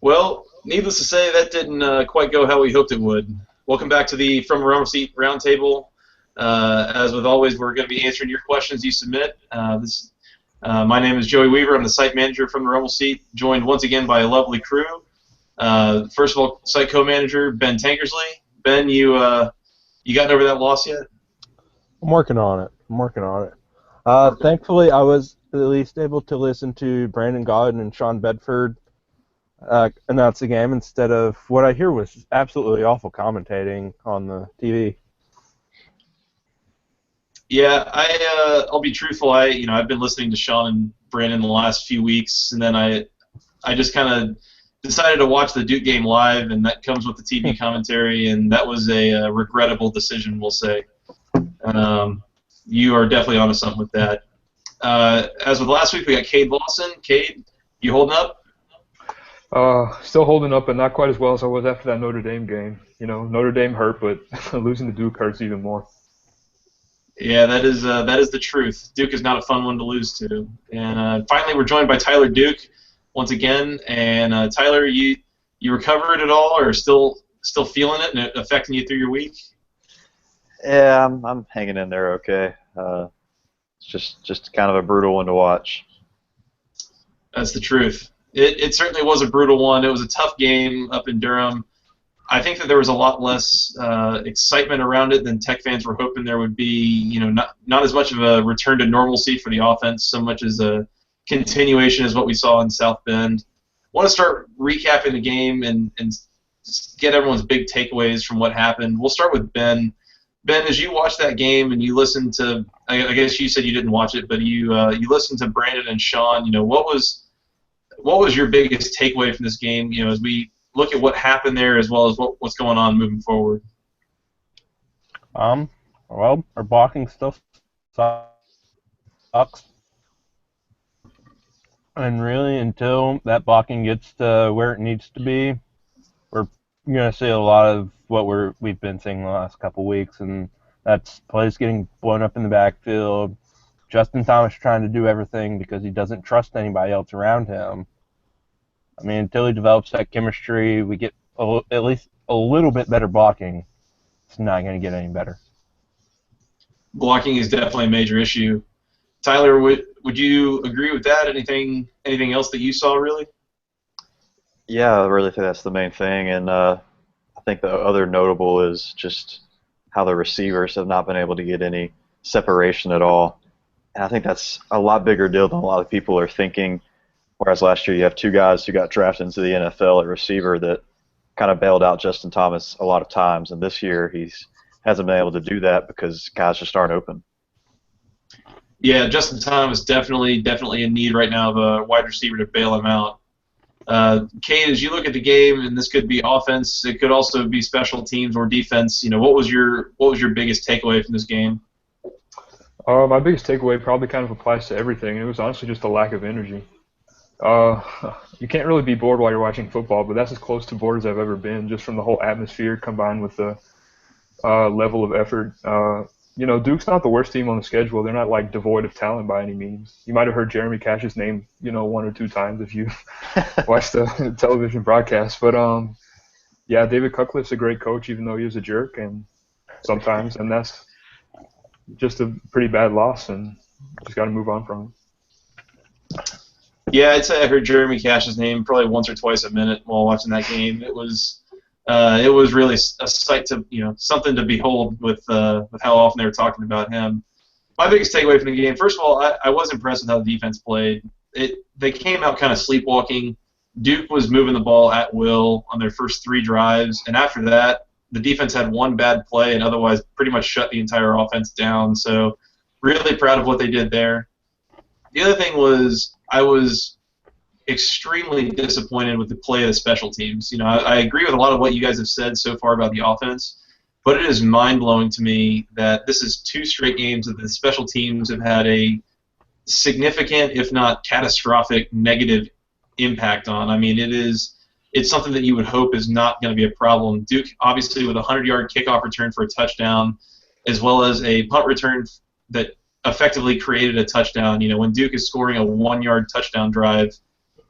Well, needless to say, that didn't quite go how we hoped it would. Welcome back to the From a Rumble Seat Roundtable. As with always, we're going to be answering your questions you submit. My name is Joey Weaver. I'm the site manager from the Rumble Seat, joined once again by a lovely crew. First of all, site co-manager Ben Tankersley. Ben, you gotten over that loss yet? I'm working on it. Thankfully, I was at least able to listen to Brandon Godden and Sean Bedford announce the game instead of what I hear was absolutely awful commentating on the TV. Yeah, I'll be truthful. I've been listening to Sean and Brandon the last few weeks, and then I just kind of decided to watch the Duke game live, and that comes with the TV commentary, and that was a regrettable decision, we'll say. You are definitely onto something with that. As with last week, we got Cade Lawson. Cade, you holding up? Still holding up, but not quite as well as I was after that Notre Dame game. You know, Notre Dame hurt, but losing to Duke hurts even more. Yeah, that is the truth. Duke is not a fun one to lose to. And finally, we're joined by Tyler Duke once again. And Tyler, you recovered at all, or still feeling it and it affecting you through your week? Yeah, I'm hanging in there okay. It's just kind of a brutal one to watch. That's the truth. It certainly was a brutal one. It was a tough game up in Durham. I think that there was a lot less excitement around it than Tech fans were hoping there would be. You know, not as much of a return to normalcy for the offense, so much as a continuation as what we saw in South Bend. I want to start recapping the game and get everyone's big takeaways from what happened. We'll start with Ben. Ben, as you watched that game and you listened to, I guess you said you didn't watch it, but you listened to Brandon and Sean. You know, what was your biggest takeaway from this game? You know, as we look at what happened there, as well as what's going on moving forward. Well, our blocking still sucks, and really, until that blocking gets to where it needs to be, we're going to see a lot of what we've been seeing the last couple weeks, and that's plays getting blown up in the backfield. Justin Thomas trying to do everything because he doesn't trust anybody else around him. I mean, until he develops that chemistry, we get at least a little bit better blocking. It's not going to get any better. Blocking is definitely a major issue. Tyler, would you agree with that? Anything else that you saw, really? Yeah, I really think that's the main thing, and I think the other notable is just how the receivers have not been able to get any separation at all. And I think that's a lot bigger deal than a lot of people are thinking. Whereas last year you have two guys who got drafted into the NFL at receiver that kind of bailed out Justin Thomas a lot of times, and this year he hasn't been able to do that because guys just aren't open. Yeah, Justin Thomas definitely in need right now of a wide receiver to bail him out. Kate, as you look at the game, and this could be offense, it could also be special teams or defense. You know, what was your biggest takeaway from this game? My biggest takeaway probably kind of applies to everything. It was honestly just a lack of energy. You can't really be bored while you're watching football, but that's as close to bored as I've ever been, just from the whole atmosphere combined with the level of effort. You know, Duke's not the worst team on the schedule. They're not, like, devoid of talent by any means. You might have heard Jeremy Cash's name, you know, one or two times if you watched the television broadcast. But, yeah, David Cutcliffe's a great coach, even though he was a jerk and that's just a pretty bad loss, and just got to move on from it. Yeah, I'd say I heard Jeremy Cash's name probably once or twice a minute while watching that game. It was really a sight to, you know, something to behold with how often they were talking about him. My biggest takeaway from the game, first of all, I was impressed with how the defense played. They came out kind of sleepwalking. Duke was moving the ball at will on their first 3 drives, and after that, the defense had one bad play and otherwise pretty much shut the entire offense down. So really proud of what they did there. The other thing was I was extremely disappointed with the play of the special teams. You know, I agree with a lot of what you guys have said so far about the offense, but it is mind-blowing to me that this is 2 straight games that the special teams have had a significant, if not catastrophic, negative impact on. I mean, it's something that you would hope is not going to be a problem. Duke, obviously, with a 100-yard kickoff return for a touchdown, as well as a punt return that effectively created a touchdown. You know, when Duke is scoring a 1-yard touchdown drive,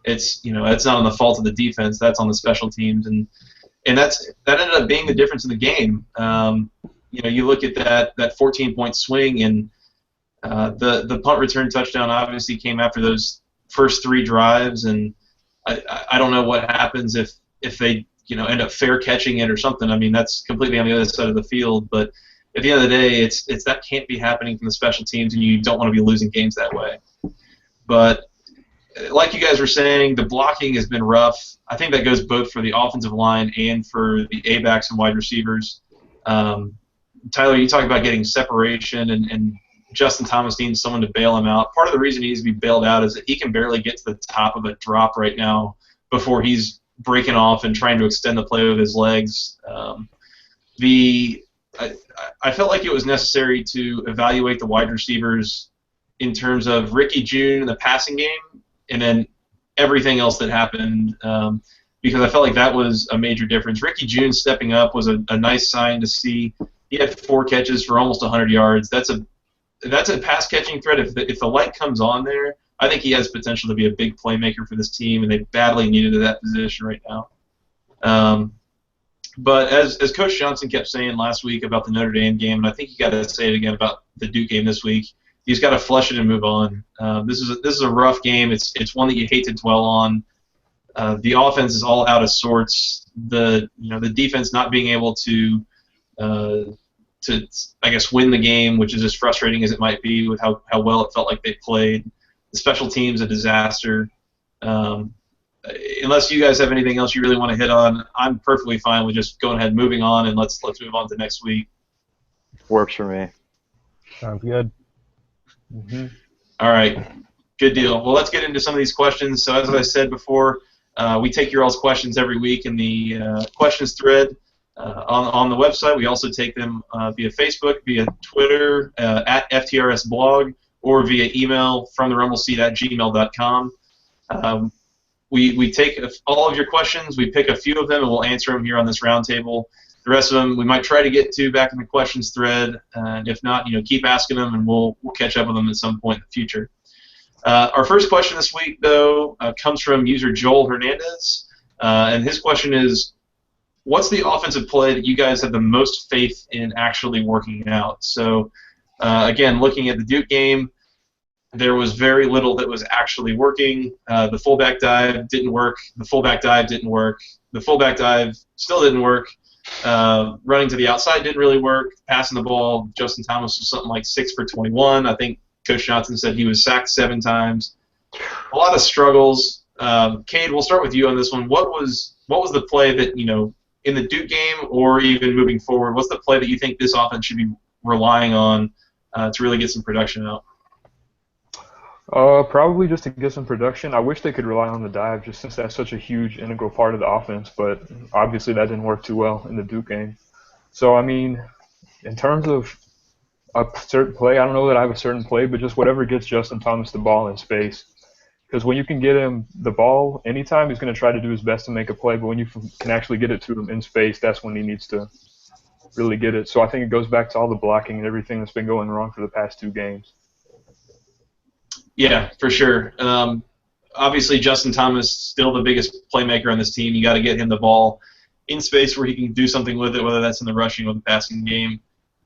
it's that's not on the fault of the defense. That's on the special teams, and that ended up being the difference in the game. You look at that 14-point swing, and the punt return touchdown obviously came after those first 3 drives, and I don't know what happens if they end up fair catching it or something. I mean, that's completely on the other side of the field, but at the end of the day, it's that can't be happening from the special teams, and you don't want to be losing games that way. But like you guys were saying, the blocking has been rough. I think that goes both for the offensive line and for the A-backs and wide receivers. Tyler, you talk about getting separation, and Justin Thomas needs someone to bail him out. Part of the reason he needs to be bailed out is that he can barely get to the top of a drop right now before he's breaking off and trying to extend the play with his legs. I felt like it was necessary to evaluate the wide receivers in terms of Ricky June in the passing game and then everything else that happened, because I felt like that was a major difference. Ricky June stepping up was a nice sign to see. He had 4 catches for almost 100 yards. That's a pass catching threat. If the light comes on there, I think he has potential to be a big playmaker for this team, and they badly needed that position right now. But as Coach Johnson kept saying last week about the Notre Dame game, and I think you got to say it again about the Duke game this week, he's got to flush it and move on. This is a rough game. It's one that you hate to dwell on. The offense is all out of sorts. The defense not being able to I guess win the game, which is as frustrating as it might be with how well it felt like they played. The special teams a disaster. Unless you guys have anything else you really want to hit on, I'm perfectly fine with just going ahead and moving on, and let's move on to next week. Works for me. Sounds good. All right, good deal. Well, let's get into some of these questions. So as I said before, we take your all's questions every week in the questions thread on the website. We also take them via Facebook, via Twitter, at FTRS blog, or via email from therumble@gmail.com. We take all of your questions, we pick a few of them, and we'll answer them here on this roundtable. The rest of them we might try to get to back in the questions thread, and if not, keep asking them, and we'll catch up with them at some point in the future. Our first question this week, though, comes from user Joel Hernandez, and his question is, what's the offensive play that you guys have the most faith in actually working out? So, again, looking at the Duke game, there was very little that was actually working. The fullback dive didn't work. The fullback dive didn't work. The fullback dive still didn't work. Running to the outside didn't really work. Passing the ball, Justin Thomas was something like 6 for 21. I think Coach Johnson said he was sacked 7 times. A lot of struggles. Cade, we'll start with you on this one. What was the play that, in the Duke game or even moving forward, what's the play that you think this offense should be relying on to really get some production out? Probably just to get some production. I wish they could rely on the dive, just since that's such a huge integral part of the offense, but obviously that didn't work too well in the Duke game. So, I mean, in terms of a certain play, I don't know that I have a certain play, but just whatever gets Justin Thomas the ball in space. Because when you can get him the ball anytime, he's going to try to do his best to make a play, but when you can actually get it to him in space, that's when he needs to really get it. So I think it goes back to all the blocking and everything that's been going wrong for the past 2 games. Yeah, for sure. Obviously, Justin Thomas still the biggest playmaker on this team. You got to get him the ball in space where he can do something with it, whether that's in the rushing or the passing game.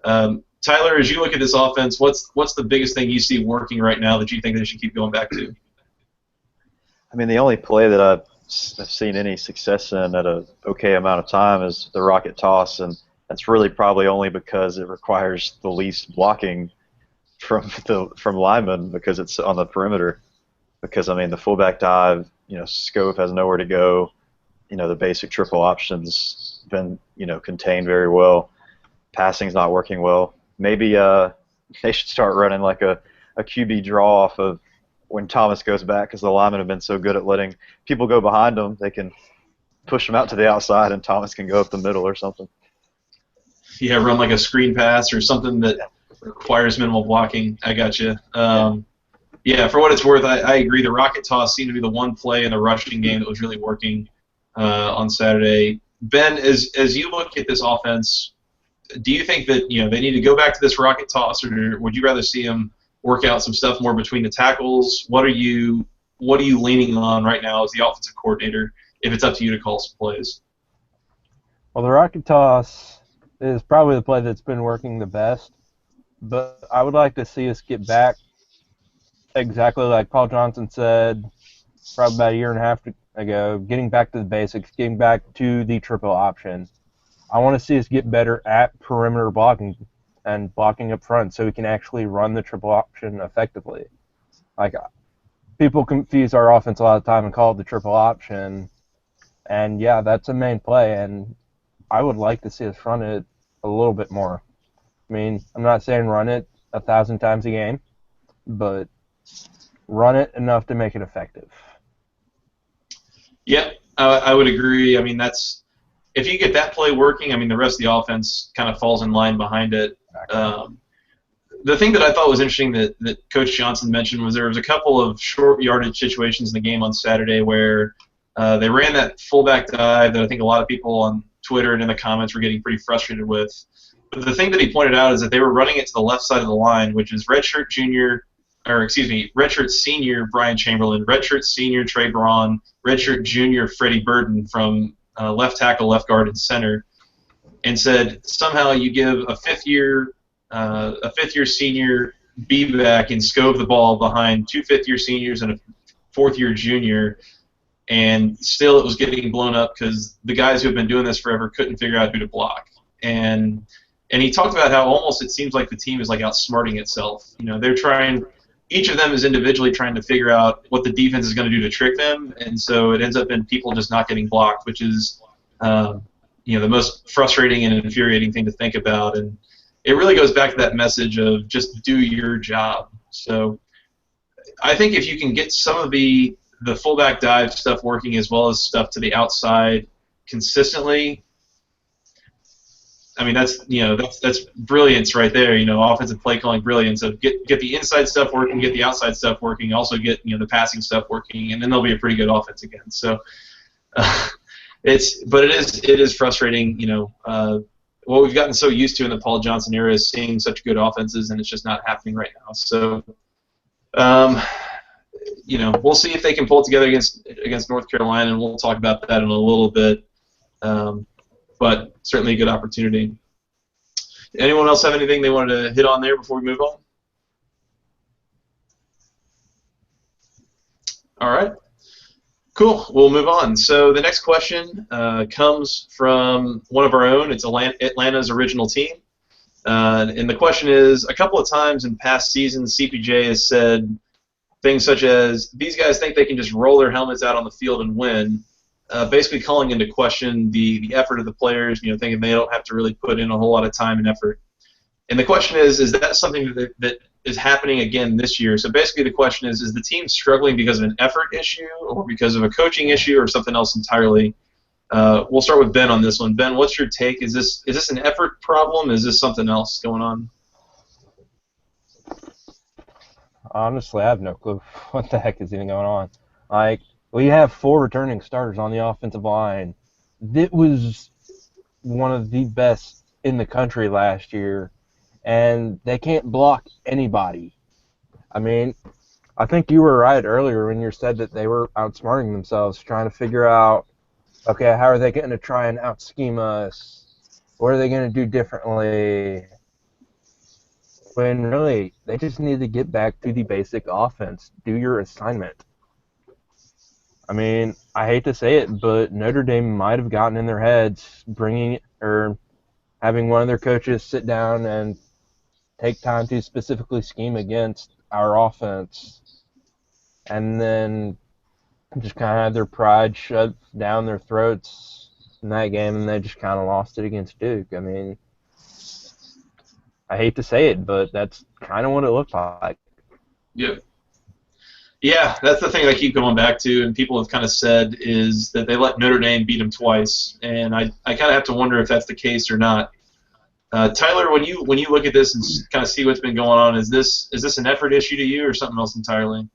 Tyler, as you look at this offense, what's the biggest thing you see working right now that you think they should keep going back to? I mean, the only play that I've seen any success in at a okay amount of time is the rocket toss, and that's really probably only because it requires the least blocking from linemen because it's on the perimeter. Because, I mean, the fullback dive, Scove has nowhere to go. The basic triple options been, contained very well. Passing's not working well. Maybe they should start running like a QB draw off of when Thomas goes back, because the linemen have been so good at letting people go behind them. They can push them out to the outside, and Thomas can go up the middle or something. Yeah, run like a screen pass or something that requires minimal blocking. I got you. Yeah, for what it's worth, I agree. The rocket toss seemed to be the one play in the rushing game that was really working on Saturday. Ben, as you look at this offense, do you think that they need to go back to this rocket toss, or would you rather see them work out some stuff more between the tackles? What are you what are you leaning on right now as the offensive coordinator if it's up to you to call some plays? Well, the rocket toss is probably the play that's been working the best, but I would like to see us get back exactly like Paul Johnson said probably about a year and a half ago, getting back to the basics, getting back to the triple option. I want to see us get better at perimeter blocking and blocking up front so we can actually run the triple option effectively. Like, people confuse our offense a lot of the time and call it the triple option, and yeah, that's a main play, and I would like to see us run it a little bit more. I mean, I'm not saying run it 1,000 times a game, but run it enough to make it effective. Yep, I would agree. I mean, if you get that play working, I mean, the rest of the offense kind of falls in line behind it. The thing that I thought was interesting that Coach Johnson mentioned was there was a couple of short yardage situations in the game on Saturday where they ran that fullback dive that I think a lot of people on Twitter and in the comments were getting pretty frustrated with. But the thing that he pointed out is that they were running it to the left side of the line, which is redshirt senior Brian Chamberlain, redshirt senior Trey Braun, redshirt junior Freddie Burton from left tackle, left guard, and center, and said somehow you give a fifth year senior B-back and scove the ball behind two fifth-year seniors and a fourth-year junior, and still it was getting blown up because the guys who have been doing this forever couldn't figure out who to block. And he talked about how almost it seems like the team is like outsmarting itself. You know, they're trying. Each of them is individually trying to figure out what the defense is going to do to trick them, and so it ends up in people just not getting blocked, which is the most frustrating and infuriating thing to think about. And it really goes back to that message of just do your job. So I think if you can get some of the fullback dive stuff working as well as stuff to the outside consistently, I mean, that's brilliance right there. Offensive play calling brilliance of get the inside stuff working, get the outside stuff working, also get the passing stuff working, and then they'll be a pretty good offense again. So it is frustrating. What we've gotten so used to in the Paul Johnson era is seeing such good offenses, and it's just not happening right now. So we'll see if they can pull it together against North Carolina, and we'll talk about that in a little bit. But certainly a good opportunity. Anyone else have anything they wanted to hit on there before we move on? All right. Cool. We'll move on. So the next question comes from one of our own. It's Atlanta's original team. And the question is, a couple of times in past seasons, CPJ has said things such as, these guys think they can just roll their helmets out on the field and win. Basically calling into question the effort of the players, thinking they don't have to really put in a whole lot of time and effort. And the question is that something that is happening again this year? So basically the question is the team struggling because of an effort issue or because of a coaching issue or something else entirely? We'll start with Ben on this one. Ben, what's your take? Is this an effort problem? Is this something else going on? Honestly, I have no clue what the heck is even going on. We have 4 returning starters on the offensive line. It was one of the best in the country last year, and they can't block anybody. I mean, I think you were right earlier when you said that they were outsmarting themselves, trying to figure out, okay, how are they going to try and out-scheme us? What are they going to do differently? When really, they just need to get back to the basic offense. Do your assignment. I mean, I hate to say it, but Notre Dame might have gotten in their heads having one of their coaches sit down and take time to specifically scheme against our offense, and then just kind of had their pride shoved down their throats in that game, and they just kind of lost it against Duke. I mean, I hate to say it, but that's kind of what it looked like. Yeah. Yeah, that's the thing I keep going back to, and people have kind of said is that they let Notre Dame beat them twice, and I kind of have to wonder if that's the case or not. Tyler, when you look at this and kind of see what's been going on, is this an effort issue to you or something else entirely?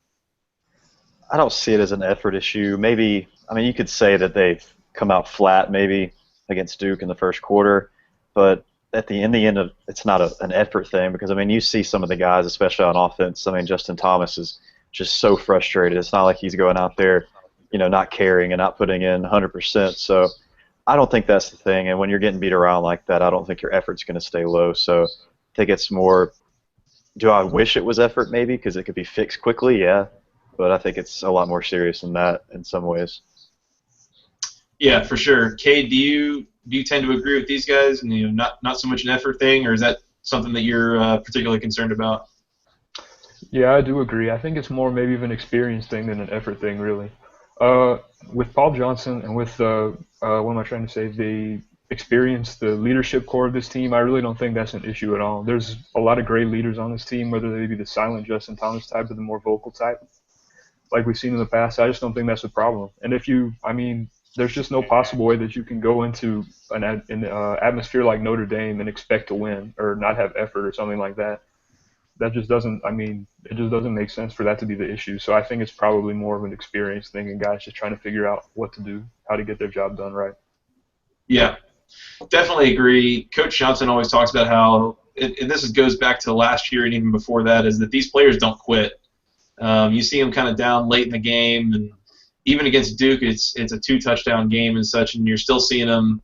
I don't see it as an effort issue. Maybe, I mean, you could say that they've come out flat maybe against Duke in the first quarter, but at the end of it's not an effort thing because, I mean, you see some of the guys, especially on offense. I mean, Justin Thomas is just so frustrated. It's not like he's going out there, not caring and not putting in 100%. So I don't think that's the thing. And when you're getting beat around like that, I don't think your effort's going to stay low. So I think it's more, do I wish it was effort maybe because it could be fixed quickly? Yeah. But I think it's a lot more serious than that in some ways. Yeah, for sure. Cade, do you tend to agree with these guys, and not so much an effort thing, or is that something that you're particularly concerned about? Yeah, I do agree. I think it's more maybe of an experience thing than an effort thing, really. With Paul Johnson and with what am I trying to say? The experience, the leadership core of this team, I really don't think that's an issue at all. There's a lot of great leaders on this team, whether they be the silent Justin Thomas type or the more vocal type, like we've seen in the past. I just don't think that's a problem. And there's just no possible way that you can go into an atmosphere like Notre Dame and expect to win or not have effort or something like that. That just doesn't, it just doesn't make sense for that to be the issue. So I think it's probably more of an experience thing and guys just trying to figure out what to do, how to get their job done right. Yeah, definitely agree. Coach Johnson always talks about how, and this goes back to last year and even before that, is that these players don't quit. You see them kind of down late in the game, and even against Duke, it's a 2-touchdown game and such, and you're still seeing them,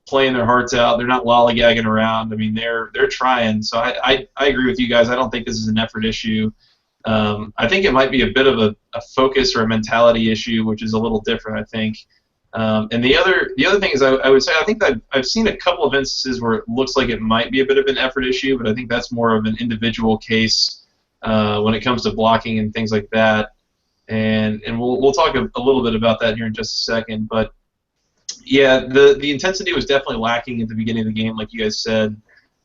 playing their hearts out. They're not lollygagging around. They're trying. So I agree with you guys. I don't think this is an effort issue. I think it might be a bit of a focus or a mentality issue, which is a little different, I think. And the other thing is I would say I think that I've seen a couple of instances where it looks like it might be a bit of an effort issue, but I think that's more of an individual case when it comes to blocking and things like that. And we'll talk a little bit about that here in just a second. But yeah, the intensity was definitely lacking at the beginning of the game, like you guys said,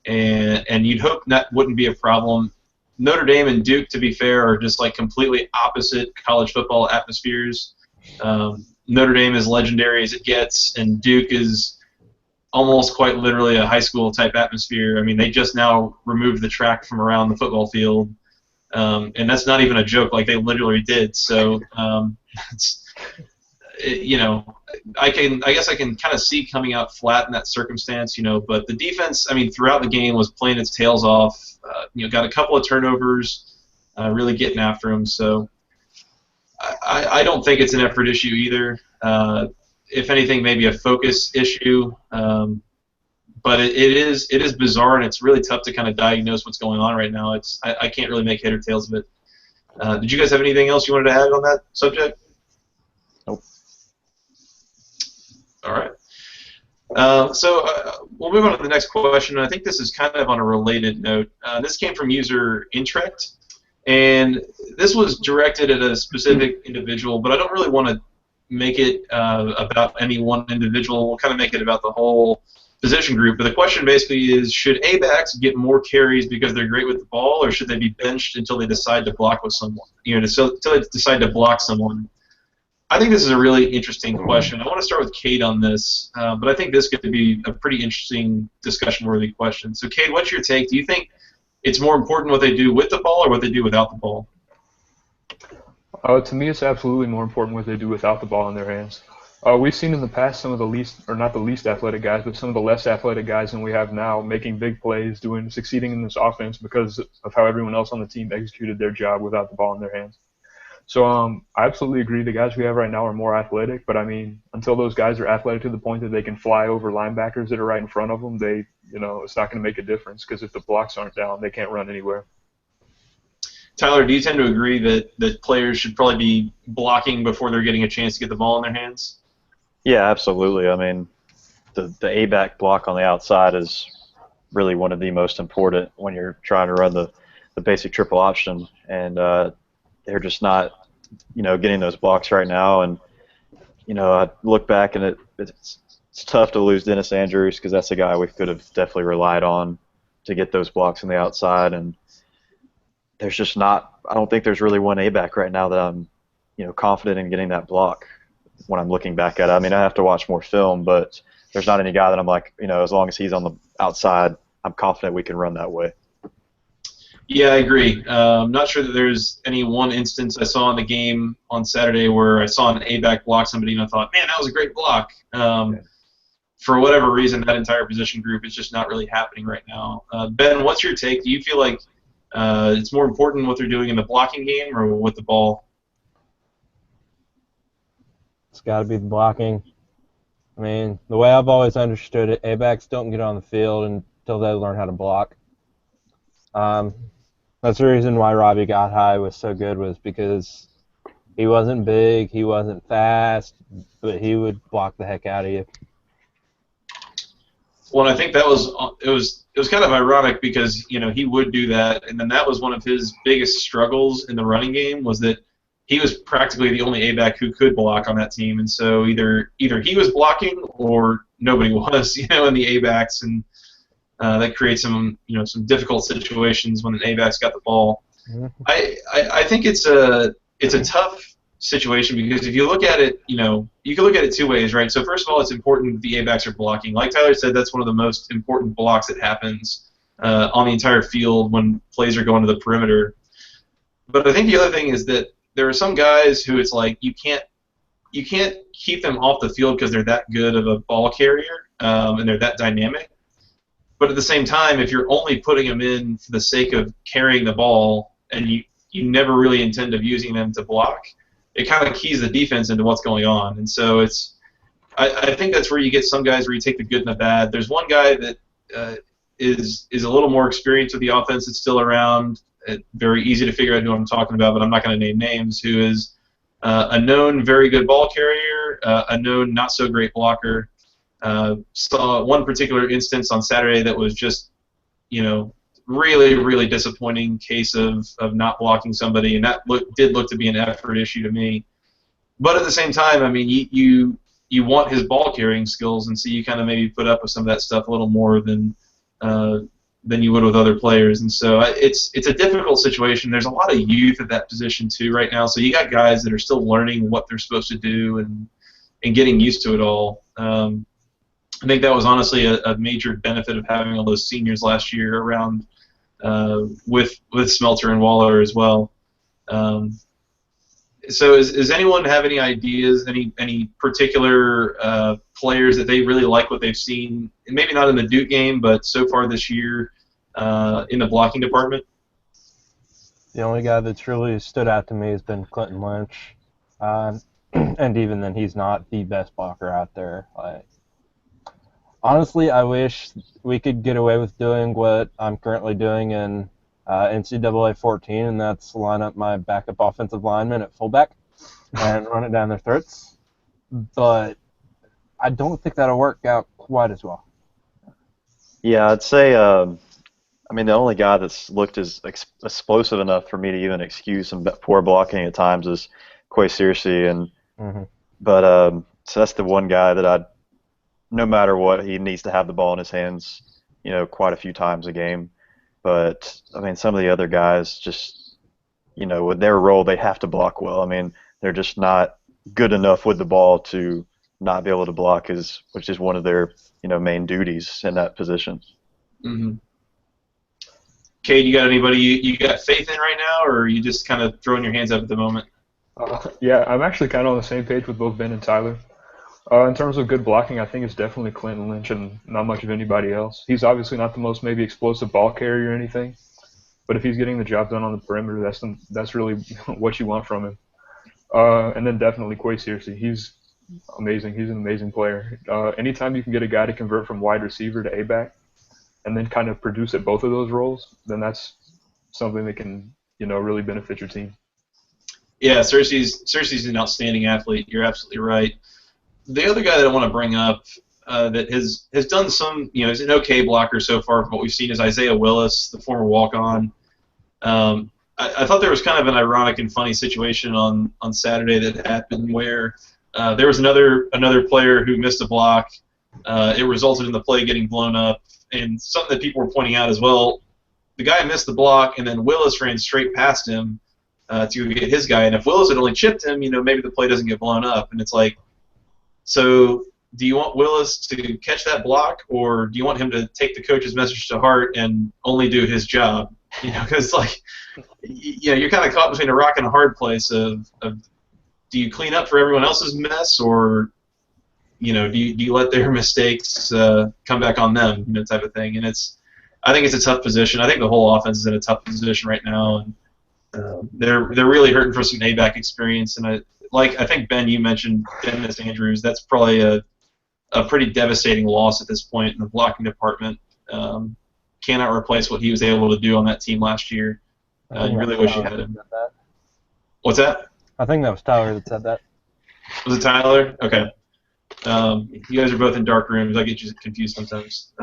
and you'd hope that wouldn't be a problem. Notre Dame and Duke, to be fair, are just like completely opposite college football atmospheres. Notre Dame is legendary as it gets, and Duke is almost quite literally a high school type atmosphere. They just now removed the track from around the football field. And that's not even a joke, like they literally did. So, I guess I can kind of see coming out flat in that circumstance, but the defense, throughout the game was playing its tails off, got a couple of turnovers, really getting after them. So I don't think it's an effort issue either. If anything, maybe a focus issue. But it is bizarre, and it's really tough to kind of diagnose what's going on right now. I can't really make head or tails of it. Did you guys have anything else you wanted to add on that subject? Nope. All right. So we'll move on to the next question. I think this is kind of on a related note. This came from user Intrect, and this was directed at a specific individual, but I don't really want to make it about any one individual. We'll kind of make it about the whole position group. But the question basically is, should A-backs get more carries because they're great with the ball, or should they be benched until they decide to block with someone? Until they decide to block someone. I think this is a really interesting question. I want to start with Cade on this, but I think this could be a pretty interesting discussion-worthy question. So, Cade, what's your take? Do you think it's more important what they do with the ball or what they do without the ball? To me, it's absolutely more important what they do without the ball in their hands. We've seen in the past some of the least, or not the least athletic guys, but some of the less athletic guys than we have now making big plays, succeeding in this offense because of how everyone else on the team executed their job without the ball in their hands. So I absolutely agree the guys we have right now are more athletic, but until those guys are athletic to the point that they can fly over linebackers that are right in front of them, it's not going to make a difference because if the blocks aren't down, they can't run anywhere. Tyler, do you tend to agree that players should probably be blocking before they're getting a chance to get the ball in their hands? Yeah, absolutely. The A-back block on the outside is really one of the most important when you're trying to run the basic triple option, and they're just not, getting those blocks right now. And I look back and it's tough to lose Dennis Andrews because that's a guy we could have definitely relied on to get those blocks on the outside. And there's just not. I don't think there's really one A-back right now that I'm, confident in getting that block. When I'm looking back at it, I have to watch more film, but there's not any guy that I'm like, as long as he's on the outside, I'm confident we can run that way. Yeah, I agree. I'm not sure that there's any one instance I saw in the game on Saturday where I saw an A-back block somebody and I thought, man, that was a great block. For whatever reason, that entire position group is just not really happening right now. Ben, what's your take? Do you feel like it's more important what they're doing in the blocking game or with the ball? It's got to be the blocking. I mean, the way I've always understood it, A-backs don't get on the field until they learn how to block. That's the reason why Robbie Got High was so good, was because he wasn't big, he wasn't fast, but he would block the heck out of you. Well, and I think that was kind of ironic because he would do that, and then that was one of his biggest struggles in the running game, was that he was practically the only A-back who could block on that team, and so either he was blocking or nobody was, in the A-backs, and that creates some difficult situations when an A-back's got the ball. Mm-hmm. I think it's a tough situation because if you look at it, you can look at it two ways, right? So first of all, it's important that the A-backs are blocking. Like Tyler said, that's one of the most important blocks that happens on the entire field when plays are going to the perimeter. But I think the other thing is that there are some guys who it's like you can't keep them off the field because they're that good of a ball carrier and they're that dynamic. But at the same time, if you're only putting them in for the sake of carrying the ball and you never really intend of using them to block, it kind of keys the defense into what's going on. And so I think that's where you get some guys where you take the good and the bad. There's one guy that is a little more experienced with the offense that's still around. Very easy to figure out who I'm talking about, but I'm not going to name names, who is a known very good ball carrier, a known not so great blocker. Saw one particular instance on Saturday that was just, really, really disappointing case of not blocking somebody, and that did look to be an effort issue to me. But at the same time, I mean, you want his ball carrying skills, and so you kind of maybe put up with some of that stuff a little more than you would with other players. And so it's a difficult situation. There's a lot of youth at that position too right now, so you got guys that are still learning what they're supposed to do and getting used to it all. I think that was honestly a major benefit of having all those seniors last year around with Smelter and Waller as well. So does anyone have any ideas, any particular players that they really like what they've seen, maybe not in the Duke game, but so far this year in the blocking department? The only guy that's really stood out to me has been Clinton Lynch, and even then, he's not the best blocker out there. Honestly, I wish we could get away with doing what I'm currently doing in NCAA 14, and that's line up my backup offensive lineman at fullback and run it down their throats. But I don't think that'll work out quite as well. Yeah, I'd say, the only guy that's looked as explosive enough for me to even excuse some poor blocking at times is Quay Searcy, but so that's the one guy that no matter what, he needs to have the ball in his hands, quite a few times a game. But some of the other guys just, with their role, they have to block well. They're just not good enough with the ball to not be able to block, which is one of their, main duties in that position. Mm-hmm. Cade, you got anybody you got faith in right now, or are you just kind of throwing your hands up at the moment? Yeah, I'm actually kind of on the same page with both Ben and Tyler. In terms of good blocking, I think it's definitely Clinton Lynch and not much of anybody else. He's obviously not the most maybe explosive ball carrier or anything, but if he's getting the job done on the perimeter, that's really what you want from him. And then definitely Quay Searcy. He's amazing. He's an amazing player. Anytime you can get a guy to convert from wide receiver to A-back and then kind of produce at both of those roles, then that's something that can really benefit your team. Yeah, Searcy's an outstanding athlete. You're absolutely right. The other guy that I want to bring up that has done some, is an okay blocker so far from what we've seen is Isaiah Willis, the former walk-on. I thought there was kind of an ironic and funny situation on Saturday that happened where there was another player who missed a block. It resulted in the play getting blown up, and something that people were pointing out as well, the guy missed the block, and then Willis ran straight past him to get his guy, and if Willis had only chipped him, maybe the play doesn't get blown up, and it's like, so do you want Willis to catch that block, or do you want him to take the coach's message to heart and only do his job? Because you're kind of caught between a rock and a hard place of do you clean up for everyone else's mess, or do you let their mistakes come back on them, type of thing. And it's I think it's a tough position. I think the whole offense is in a tough position right now, and they're really hurting for some A-back experience. And I think Ben, you mentioned Dennis Andrews. That's probably a pretty devastating loss at this point in the blocking department. Cannot replace what he was able to do on that team last year. You really wish you had him. What's that? I think that was Tyler that said that. Was it Tyler? Okay. You guys are both in dark rooms. I get you confused sometimes.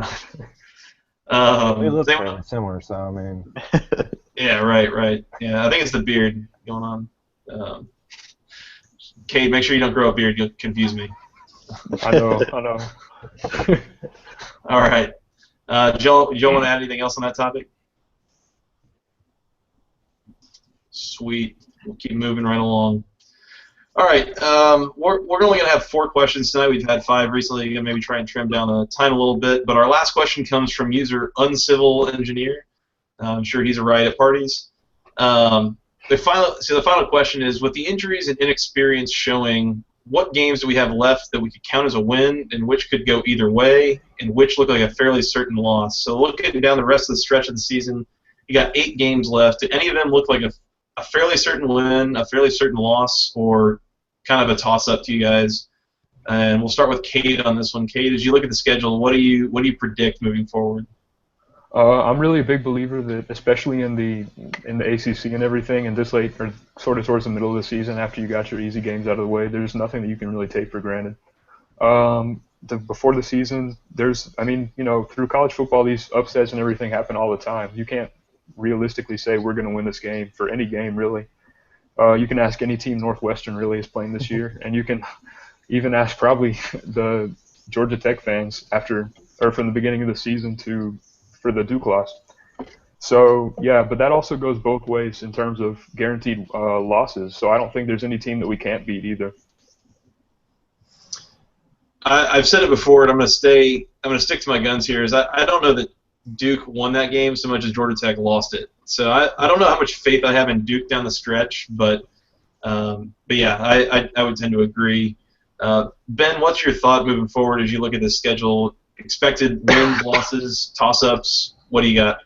We look fairly similar, so I mean. Yeah, right. Yeah, I think it's the beard going on. Cade, make sure you don't grow a beard. You'll confuse me. I know. All right. Joe, want to add anything else on that topic? Sweet. We'll keep moving right along. All right. We're only going to have 4 questions tonight. We've had 5 recently. We're going to maybe try and trim down the time a little bit. But our last question comes from user Uncivil Engineer. I'm sure he's a riot at parties. The final question is, with the injuries and inexperience showing, what games do we have left that we could count as a win, and which could go either way, and which look like a fairly certain loss? So looking down the rest of the stretch of the season, you got 8 games left. Do any of them look like a fairly certain win, a fairly certain loss, or kind of a toss-up to you guys? And we'll start with Cade on this one. Cade, as you look at the schedule, what do you predict moving forward? I'm really a big believer that, especially in the ACC and everything, and this late or sort of towards the middle of the season, after you got your easy games out of the way, there's nothing that you can really take for granted. Before the season, through college football, these upsets and everything happen all the time. You can't realistically say we're going to win this game for any game, really. You can ask any team Northwestern really is playing this year, and you can even ask probably the Georgia Tech fans from the beginning of the season for the Duke loss. So, yeah, but that also goes both ways in terms of guaranteed losses. So I don't think there's any team that we can't beat either. I've said it before, and I'm going to stick to my guns here. I don't know that Duke won that game so much as Georgia Tech lost it. So I don't know how much faith I have in Duke down the stretch, but yeah, I would tend to agree. Ben, what's your thought moving forward as you look at the schedule? Expected wins, losses, toss-ups. What do you got?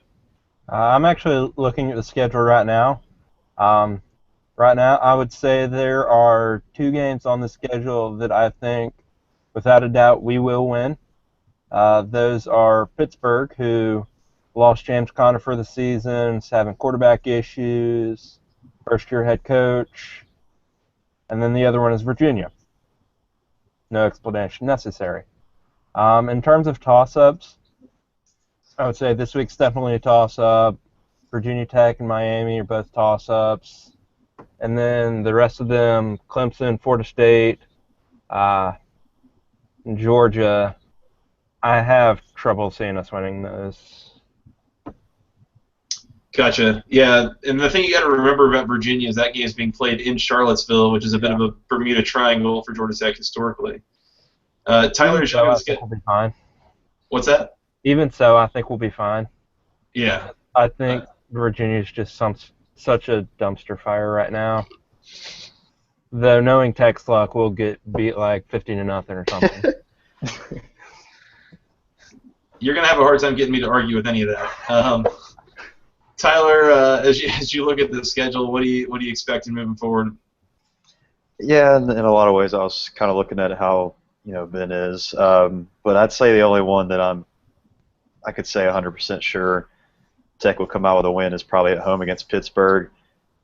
I'm actually looking at the schedule right now. Right now, I would say there are 2 games on the schedule that I think, without a doubt, we will win. Those are Pittsburgh, who lost James Conner for the season, is having quarterback issues, first-year head coach, and then the other one is Virginia. No explanation necessary. In terms of toss-ups, I would say this week's definitely a toss-up. Virginia Tech and Miami are both toss-ups. And then the rest of them, Clemson, Florida State, Georgia, I have trouble seeing us winning those. Gotcha. Yeah, and the thing you got to remember about Virginia is that game is being played in Charlottesville, which is a bit of a Bermuda Triangle for Georgia Tech historically. Tyler, I think we'll be fine. What's that? Even so, I think we'll be fine. Yeah. I think Virginia's just such a dumpster fire right now. Though knowing Tech's luck, we'll get beat like 15-0 or something. You're gonna have a hard time getting me to argue with any of that. Tyler, as you look at the schedule, what do you expect moving forward? Yeah, in a lot of ways, I was kind of looking at how Ben is, but I'd say the only one that I could say 100% sure Tech will come out with a win is probably at home against Pittsburgh.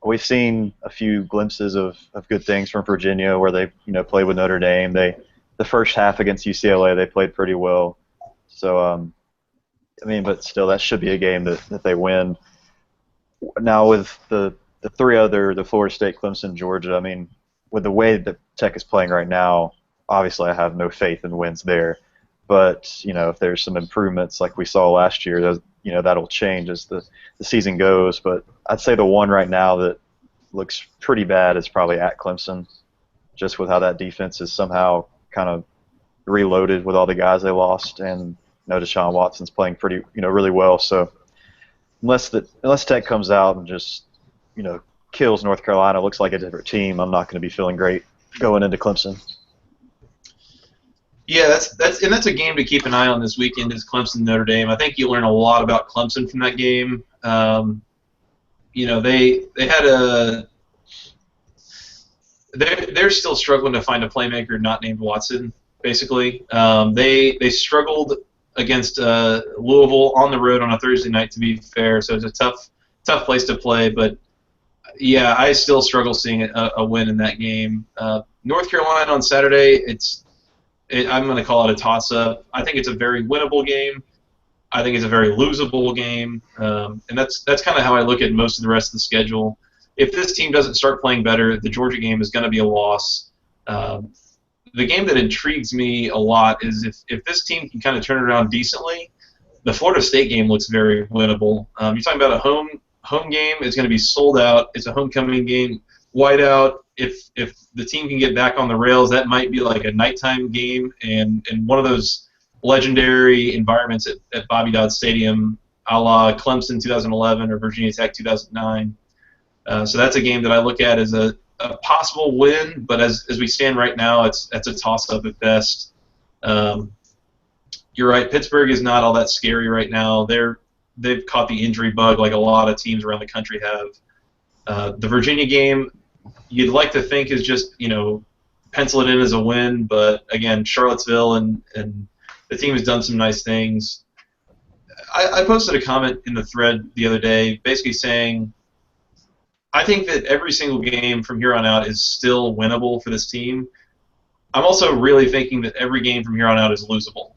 We've seen a few glimpses of good things from Virginia where they played with Notre Dame. The first half against UCLA they played pretty well. So but still that should be a game that they win. Now with the 3 other, the Florida State, Clemson, Georgia, with the way that Tech is playing right now, obviously I have no faith in wins there. But if there's some improvements like we saw last year, that'll change as the season goes. But I'd say the one right now that looks pretty bad is probably at Clemson, just with how that defense is somehow kind of reloaded with all the guys they lost, and Deshaun Watson's playing pretty really well. So unless Tech comes out and just kills North Carolina, looks like a different team, I'm not going to be feeling great going into Clemson. Yeah, that's a game to keep an eye on this weekend is Clemson Notre Dame. I think you learn a lot about Clemson from that game. They had they're still struggling to find a playmaker not named Watson. Basically, they struggled against Louisville on the road on a Thursday night. To be fair, so it's a tough place to play. But yeah, I still struggle seeing a win in that game. North Carolina on Saturday, I'm going to call it a toss-up. I think it's a very winnable game. I think it's a very losable game, and that's kind of how I look at most of the rest of the schedule. If this team doesn't start playing better, the Georgia game is going to be a loss. The game that intrigues me a lot is if this team can kind of turn it around decently, the Florida State game looks very winnable. You're talking about a home game. It's going to be sold out. It's a homecoming game, whiteout. If the team can get back on the rails, that might be like a nighttime game and one of those legendary environments at Bobby Dodd Stadium, a la Clemson 2011 or Virginia Tech 2009. So that's a game that I look at as a possible win, but as we stand right now, it's a toss-up at best. You're right, Pittsburgh is not all that scary right now. They've caught the injury bug like a lot of teams around the country have. The Virginia game, you'd like to think is just, pencil it in as a win, but again, Charlottesville and the team has done some nice things. I posted a comment in the thread the other day basically saying I think that every single game from here on out is still winnable for this team. I'm also really thinking that every game from here on out is losable.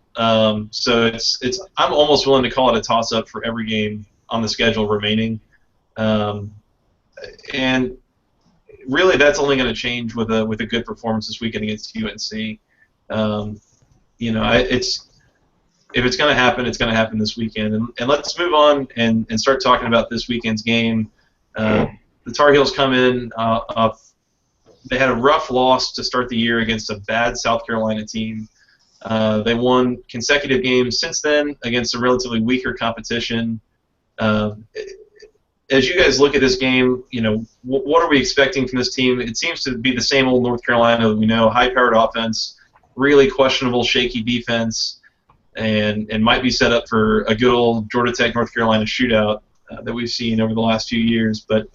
So I'm almost willing to call it a toss-up for every game on the schedule remaining. And really, that's only going to change with a good performance this weekend against UNC. If it's going to happen, it's going to happen this weekend. And let's move on and start talking about this weekend's game. The Tar Heels come in. They had a rough loss to start the year against a bad South Carolina team. They won consecutive games since then against some relatively weaker competition. As you guys look at this game, what are we expecting from this team? It seems to be the same old North Carolina that we know, high-powered offense, really questionable, shaky defense, and might be set up for a good old Georgia Tech North Carolina shootout that we've seen over the last few years. But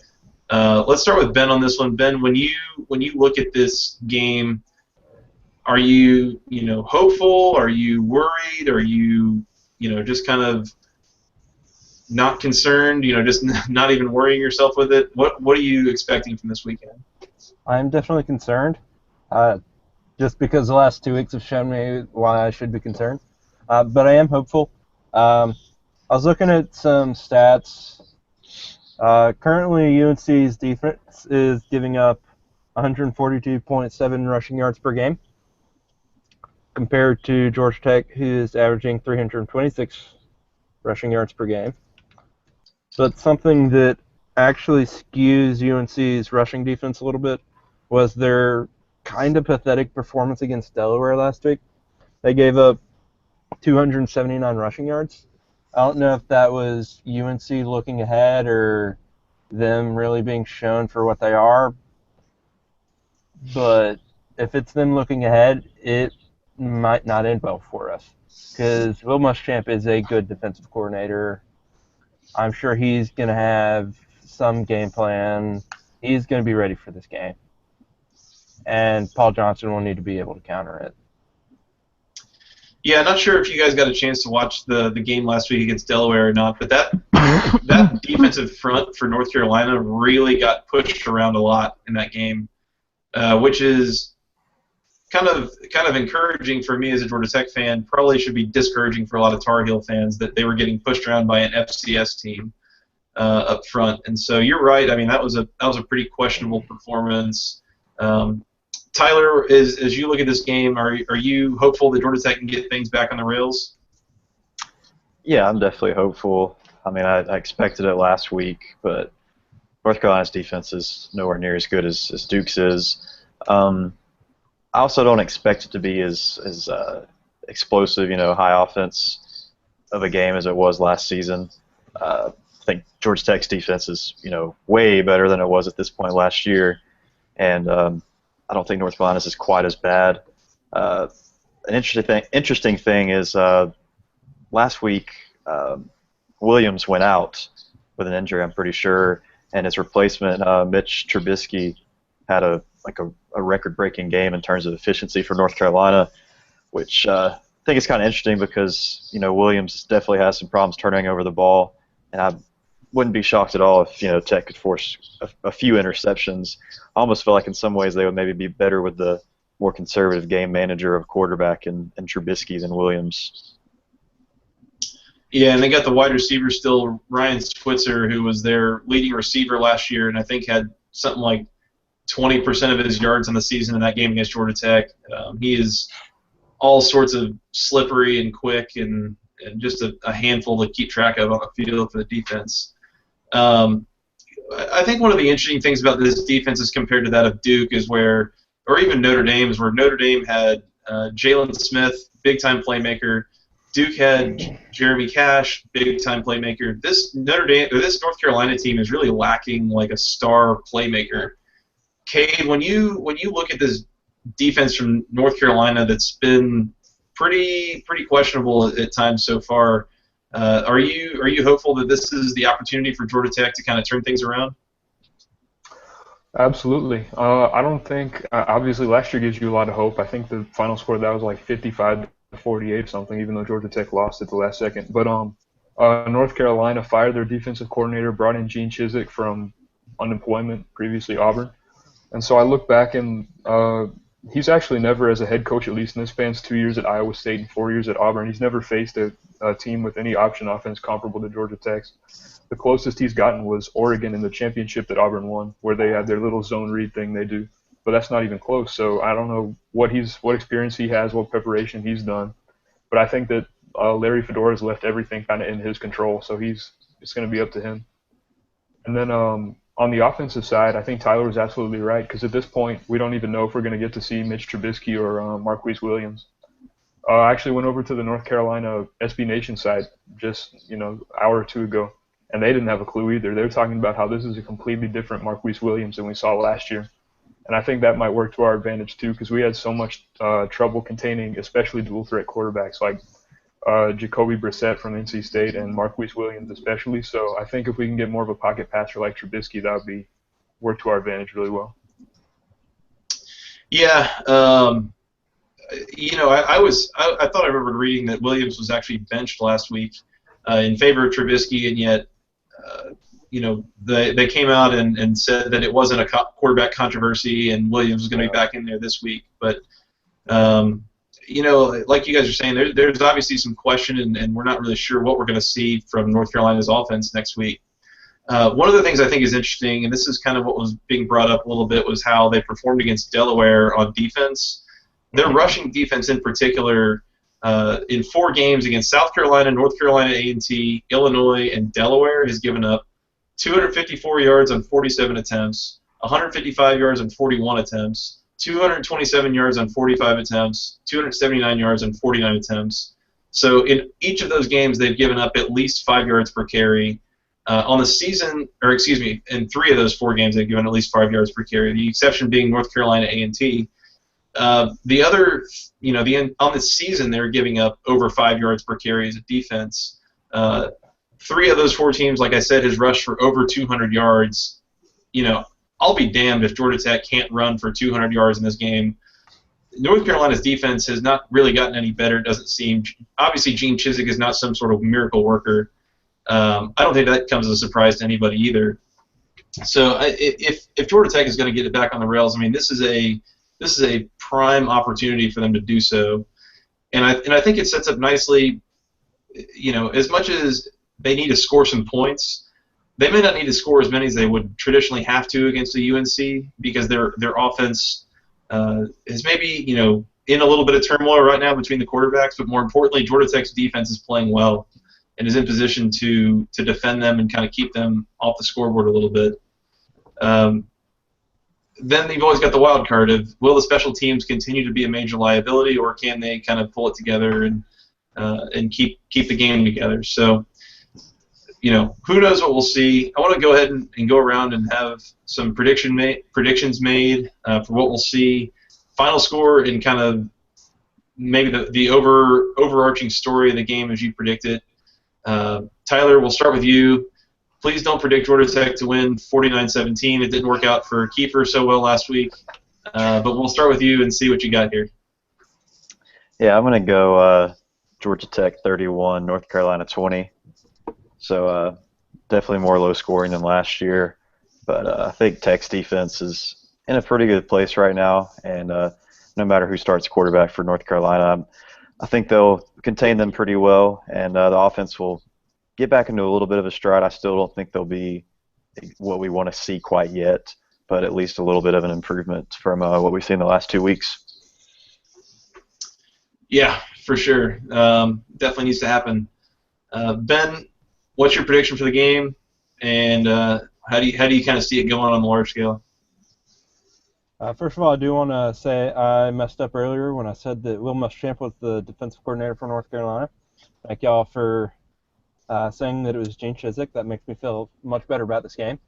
let's start with Ben on this one. Ben, when you look at this game, are you hopeful? Are you worried? Are you just kind of not concerned? Just not even worrying yourself with it. What are you expecting from this weekend? I'm definitely concerned, just because the last 2 weeks have shown me why I should be concerned. But I am hopeful. I was looking at some stats. Currently, UNC's defense is giving up 142.7 rushing yards per game, compared to Georgia Tech, who is averaging 326 rushing yards per game. But something that actually skews UNC's rushing defense a little bit was their kind of pathetic performance against Delaware last week. They gave up 279 rushing yards. I don't know if that was UNC looking ahead or them really being shown for what they are, but if it's them looking ahead, it might not end well for us, because Will Muschamp is a good defensive coordinator. I'm sure he's going to have some game plan. He's going to be ready for this game, and Paul Johnson will need to be able to counter it. Yeah, not sure if you guys got a chance to watch the game last week against Delaware or not, but that defensive front for North Carolina really got pushed around a lot in that game, which is kind of encouraging for me as a Georgia Tech fan. Probably should be discouraging for a lot of Tar Heel fans that they were getting pushed around by an FCS team up front. And so you're right. I mean, that was a pretty questionable performance. Tyler, as you look at this game, are you hopeful that Georgia Tech can get things back on the rails? Yeah, I'm definitely hopeful. I mean, I expected it last week, but North Carolina's defense is nowhere near as good as Duke's is. I also don't expect it to be as explosive, high offense of a game as it was last season. I think Georgia Tech's defense is, way better than it was at this point last year, and I don't think North Carolina's is quite as bad. an interesting thing is last week Williams went out with an injury, I'm pretty sure, and his replacement Mitch Trubisky had a record-breaking game in terms of efficiency for North Carolina, which I think is kind of interesting because Williams definitely has some problems turning over the ball, and I wouldn't be shocked at all if Tech could force a few interceptions. I almost feel like in some ways they would maybe be better with the more conservative game manager of quarterback in Trubisky than Williams. Yeah, and they got the wide receiver still, Ryan Switzer, who was their leading receiver last year, and I think had something like 20% of his yards in the season in that game against Georgia Tech. He is all sorts of slippery and quick and just a handful to keep track of on the field for the defense. I think one of the interesting things about this defense as compared to that of Duke is or even Notre Dame, is where Notre Dame had Jalen Smith, big-time playmaker. Duke had Jeremy Cash, big-time playmaker. This North Carolina team is really lacking like a star playmaker. Cade, when you look at this defense from North Carolina that's been pretty questionable at times so far, are you hopeful that this is the opportunity for Georgia Tech to kind of turn things around? Absolutely. I don't think obviously last year gives you a lot of hope. I think the final score of that was like 55-48 or something, even though Georgia Tech lost at the last second. But North Carolina fired their defensive coordinator, brought in Gene Chizik from unemployment, previously Auburn. And so I look back and he's actually never, as a head coach, at least in this spans 2 years at Iowa State and 4 years at Auburn, he's never faced a team with any option offense comparable to Georgia Tech's. The closest he's gotten was Oregon in the championship that Auburn won, where they had their little zone read thing they do. But that's not even close. So I don't know what experience he has, what preparation he's done. But I think that Larry Fedora has left everything kind of in his control. So it's going to be up to him. And then on the offensive side, I think Tyler was absolutely right, because at this point we don't even know if we're going to get to see Mitch Trubisky or Marquise Williams. I actually went over to the North Carolina SB Nation site just an hour or two ago, and they didn't have a clue either. They were talking about how this is a completely different Marquise Williams than we saw last year. And I think that might work to our advantage too, because we had so much trouble containing especially dual threat quarterbacks like Jacoby Brissett from NC State and Marquise Williams especially. So I think if we can get more of a pocket passer like Trubisky, that would work to our advantage really well. Yeah, I thought I remembered reading that Williams was actually benched last week in favor of Trubisky, and yet they came out and said that it wasn't a quarterback controversy and Williams was going to be back in there this week. But like you guys are saying, there's obviously some question, and we're not really sure what we're going to see from North Carolina's offense next week. One of the things I think is interesting, and this is kind of what was being brought up a little bit, was how they performed against Delaware on defense. Their rushing defense in particular, in 4 games against South Carolina, North Carolina A&T, Illinois, and Delaware, has given up 254 yards on 47 attempts, 155 yards on 41 attempts, 227 yards on 45 attempts, 279 yards on 49 attempts. So in each of those games, they've given up at least 5 yards per carry. On the season, in 3 of those 4 games, they've given at least 5 yards per carry. The exception being North Carolina A&T. The other, on the season, they're giving up over 5 yards per carry as a defense. 3 of those 4 teams, like I said, has rushed for over 200 yards. I'll be damned if Georgia Tech can't run for 200 yards in this game. North Carolina's defense has not really gotten any better, it doesn't seem. Obviously, Gene Chizik is not some sort of miracle worker. I don't think that comes as a surprise to anybody either. So if Georgia Tech is going to get it back on the rails, this is a prime opportunity for them to do so. And I think it sets up nicely, as much as they need to score some points, they may not need to score as many as they would traditionally have to against the UNC, because their offense is maybe, in a little bit of turmoil right now between the quarterbacks, but more importantly, Georgia Tech's defense is playing well and is in position to defend them and kind of keep them off the scoreboard a little bit. Then you've always got the wild card of, will the special teams continue to be a major liability, or can they kind of pull it together and keep the game together? So, who knows what we'll see. I want to go ahead and go around and have some predictions made for what we'll see. Final score in kind of maybe the overarching story of the game as you predict it. Tyler, we'll start with you. Please don't predict Georgia Tech to win 49-17. It didn't work out for Kiefer so well last week. But we'll start with you and see what you got here. Yeah, I'm going to go Georgia Tech 31, North Carolina 20. So definitely more low scoring than last year. But I think Tech's defense is in a pretty good place right now. And no matter who starts quarterback for North Carolina, I think they'll contain them pretty well. And the offense will get back into a little bit of a stride. I still don't think they'll be what we want to see quite yet, but at least a little bit of an improvement from what we've seen the last 2 weeks. Yeah, for sure. Definitely needs to happen. Ben, what's your prediction for the game, and how do you kind of see it going on the large scale? First of all, I do want to say I messed up earlier when I said that Will Muschamp was the defensive coordinator for North Carolina. Thank y'all for saying that it was Gene Chizik. That makes me feel much better about this game.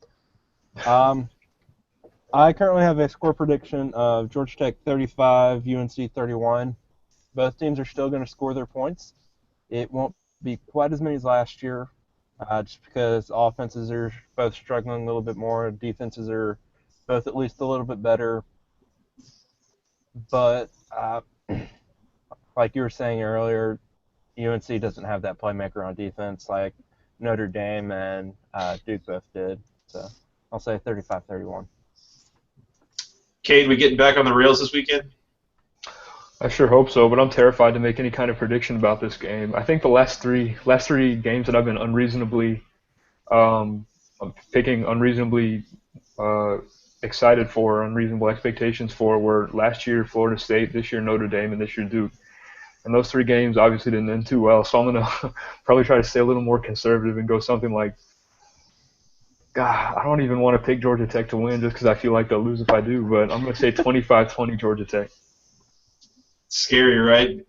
I currently have a score prediction of Georgia Tech 35, UNC 31. Both teams are still going to score their points. It won't be quite as many as last year, just because offenses are both struggling a little bit more. Defenses are both at least a little bit better. But like you were saying earlier, UNC doesn't have that playmaker on defense like Notre Dame and Duke both did. So I'll say 35-31. Cade, we getting back on the rails this weekend? I sure hope so, but I'm terrified to make any kind of prediction about this game. I think the last three games that I've been unreasonably excited for, unreasonable expectations for, were last year Florida State, this year Notre Dame, and this year Duke. And those three games obviously didn't end too well, so I'm going to probably try to stay a little more conservative and go something like, God, I don't even want to pick Georgia Tech to win just because I feel like they'll lose if I do, but I'm going to say 25-20 Georgia Tech. Scary, right?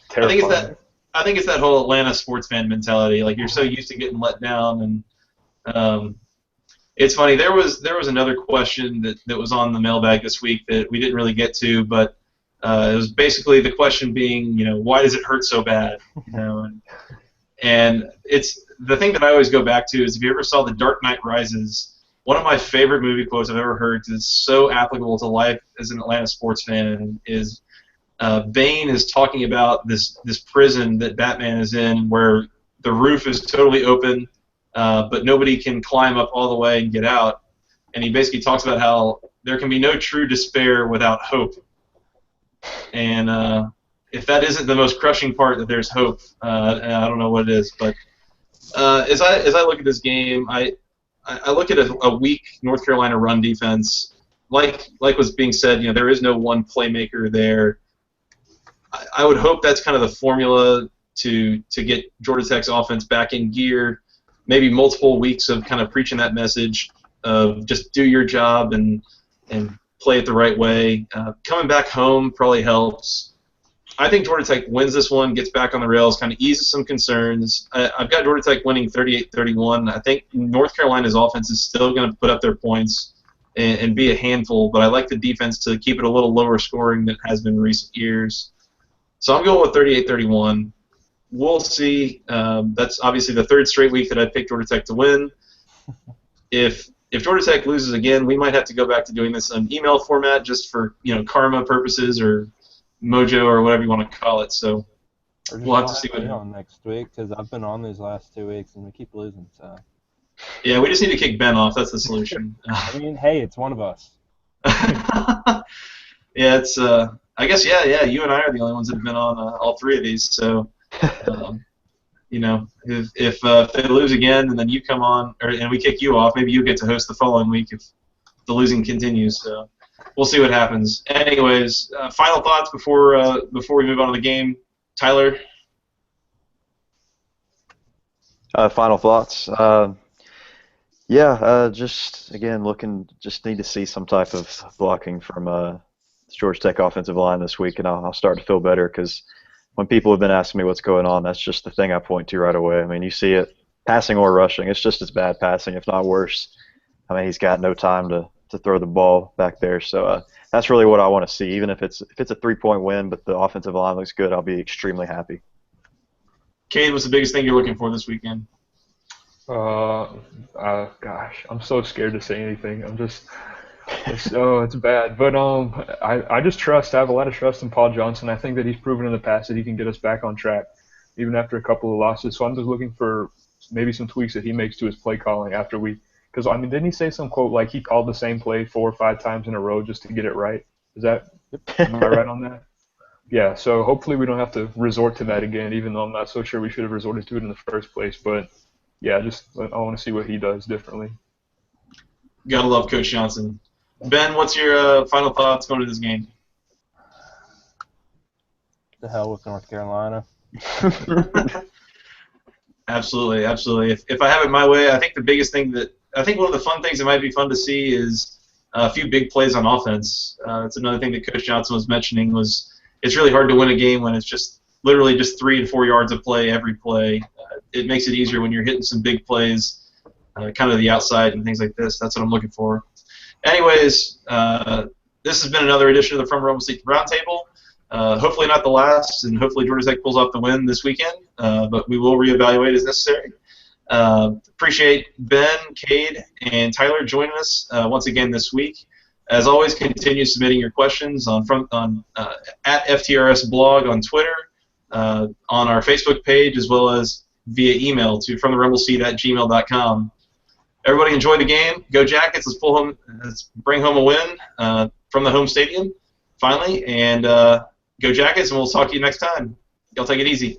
Terrifying. I think it's that whole Atlanta sports fan mentality. Like, you're so used to getting let down, and it's funny. There was another question that was on the mailbag this week that we didn't really get to, but it was basically the question being, why does it hurt so bad? And it's the thing that I always go back to is if you ever saw The Dark Knight Rises, one of my favorite movie quotes I've ever heard, because it's so applicable to life as an Atlanta sports fan, is Bane is talking about this prison that Batman is in where the roof is totally open, but nobody can climb up all the way and get out. And he basically talks about how there can be no true despair without hope. And if that isn't the most crushing part, that there's hope, I don't know what it is. But as I look at this game, I look at a weak North Carolina run defense. Like was being said, there is no one playmaker there. I would hope that's kind of the formula to get Georgia Tech's offense back in gear. Maybe multiple weeks of kind of preaching that message of just do your job and play it the right way. Coming back home probably helps. I think Georgia Tech wins this one, gets back on the rails, kind of eases some concerns. I've got Georgia Tech winning 38-31. I think North Carolina's offense is still going to put up their points and be a handful, but I like the defense to keep it a little lower scoring than it has been in recent years. So I'm going with 38-31. We'll see. That's obviously the third straight week that I picked Georgia Tech to win. If Georgia Tech loses again, we might have to go back to doing this in email format just for karma purposes or mojo or whatever you want to call it. So we'll have to see what on next week, because I've been on these last 2 weeks and we keep losing. So yeah, we just need to kick Ben off. That's the solution. I mean, hey, it's one of us. Yeah, it's I guess yeah. You and I are the only ones that have been on all three of these. So if they lose again and then you come on and we kick you off, maybe you get to host the following week if the losing continues. So we'll see what happens. Anyways, final thoughts before we move on to the game, Tyler. Final thoughts. Just again just need to see some type of blocking from Georgia Tech offensive line this week, and I'll start to feel better, because when people have been asking me what's going on, that's just the thing I point to right away. I mean, you see it, passing or rushing. It's just as bad passing, if not worse. I mean, he's got no time to to throw the ball back there. So that's really what I want to see. Even if it's a 3-point win, but the offensive line looks good, I'll be extremely happy. Cade, what's the biggest thing you're looking for this weekend? Gosh, I'm so scared to say anything. It's bad. But I just trust. I have a lot of trust in Paul Johnson. I think that he's proven in the past that he can get us back on track, even after a couple of losses. So I'm just looking for maybe some tweaks that he makes to his play calling after because I mean, didn't he say some quote like he called the same play 4 or 5 times in a row just to get it right? Am I right on that? Yeah. So hopefully we don't have to resort to that again, even though I'm not so sure we should have resorted to it in the first place. But yeah, I want to see what he does differently. Gotta love Coach Johnson. Ben, what's your final thoughts going to this game? The hell with North Carolina. Absolutely, absolutely. If I have it my way, I think the biggest thing one of the fun things that might be fun to see is a few big plays on offense. It's another thing that Coach Johnson was mentioning was it's really hard to win a game when it's just literally just 3 and 4 yards of play every play. It makes it easier when you're hitting some big plays, kind of the outside and things like this. That's what I'm looking for. Anyways, this has been another edition of the From Rumble Seat Roundtable. Hopefully not the last, and hopefully Georgia Tech pulls off the win this weekend, but we will reevaluate as necessary. Appreciate Ben, Cade, and Tyler joining us once again this week. As always, continue submitting your questions at FTRS blog on Twitter, on our Facebook page, as well as via email to fromtherumbleseat@gmail.com. Everybody enjoy the game. Go Jackets. Let's bring home a win from the home stadium, finally. And go Jackets, and we'll talk to you next time. Y'all take it easy.